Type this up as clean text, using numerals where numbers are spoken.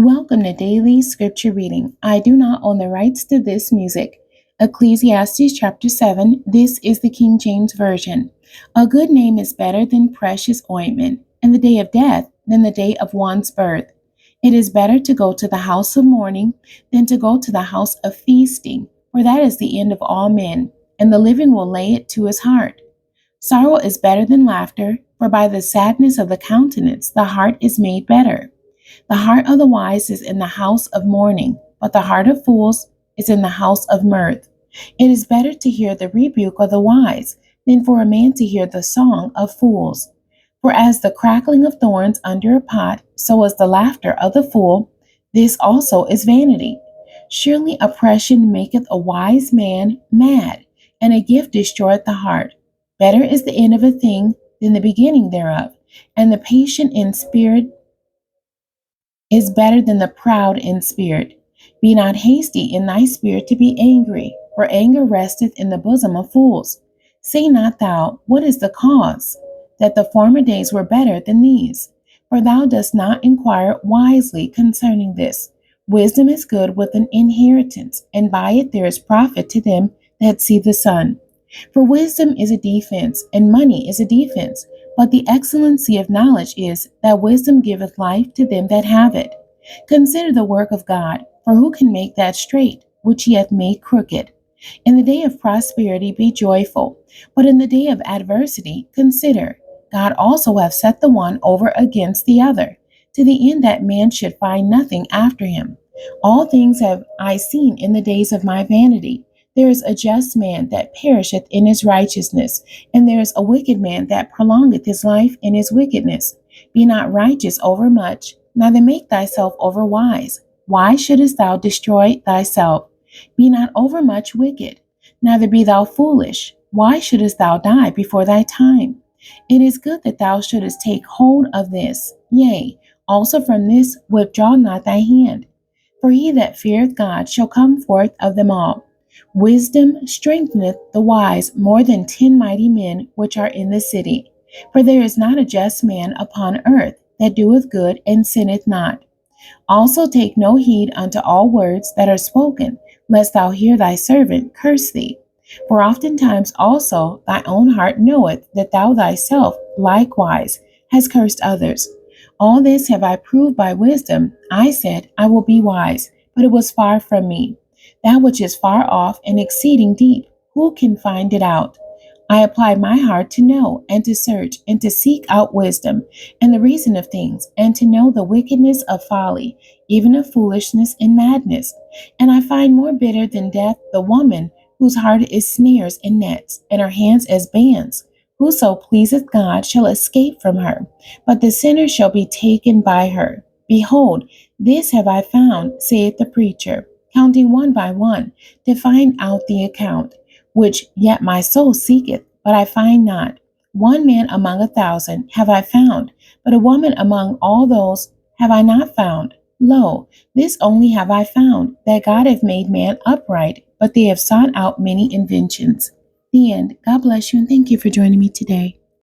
Welcome to Daily Scripture Reading. I do not own the rights to this music. Ecclesiastes chapter 7. This is the King James Version. A good name is better than precious ointment, and the day of death than the day of one's birth. It is better to go to the house of mourning than to go to the house of feasting, for that is the end of all men, and the living will lay it to his heart. Sorrow is better than laughter, for by the sadness of the countenance the heart is made better. The heart of the wise is in the house of mourning, but the heart of fools is in the house of mirth. It is better to hear the rebuke of the wise than for a man to hear the song of fools. For as the crackling of thorns under a pot, so is the laughter of the fool. This also is vanity. Surely oppression maketh a wise man mad, and a gift destroyeth the heart. Better is the end of a thing than the beginning thereof, and the patient in spirit is better than the proud in spirit. Be not hasty in thy spirit to be angry, for anger resteth in the bosom of fools. Say not thou, what is the cause? That the former days were better than these. For thou dost not inquire wisely concerning this. Wisdom is good with an inheritance, and by it there is profit to them that see the sun. For wisdom is a defense, and money is a defense. But the excellency of knowledge is that wisdom giveth life to them that have it. Consider the work of God, for who can make that straight, which he hath made crooked? In the day of prosperity be joyful, but in the day of adversity consider, God also hath set the one over against the other, to the end that man should find nothing after him. All things have I seen in the days of my vanity. There is a just man that perisheth in his righteousness, and there is a wicked man that prolongeth his life in his wickedness. Be not righteous over much, neither make thyself over wise. Why shouldest thou destroy thyself? Be not overmuch wicked, neither be thou foolish. Why shouldest thou die before thy time? It is good that thou shouldest take hold of this, yea, also from this withdraw not thy hand. For he that feareth God shall come forth of them all. Wisdom strengtheneth the wise more than 10 mighty men which are in the city. For there is not a just man upon earth that doeth good and sinneth not. Also take no heed unto all words that are spoken, lest thou hear thy servant curse thee. For oftentimes also thy own heart knoweth that thou thyself likewise hast cursed others. All this have I proved by wisdom. I said, I will be wise, but it was far from me. That which is far off and exceeding deep, who can find it out? I applied my heart to know and to search and to seek out wisdom and the reason of things, and to know the wickedness of folly, even of foolishness and madness. And I find more bitter than death the woman whose heart is snares and nets, and her hands as bands. Whoso pleaseth God shall escape from her, but the sinner shall be taken by her. Behold, this have I found, saith the preacher, counting one by one, to find out the account, which yet my soul seeketh, but I find not. One man among 1,000 have I found, but a woman among all those have I not found. Lo, this only have I found, that God hath made man upright, but they have sought out many inventions. The end. God bless you, and thank you for joining me today.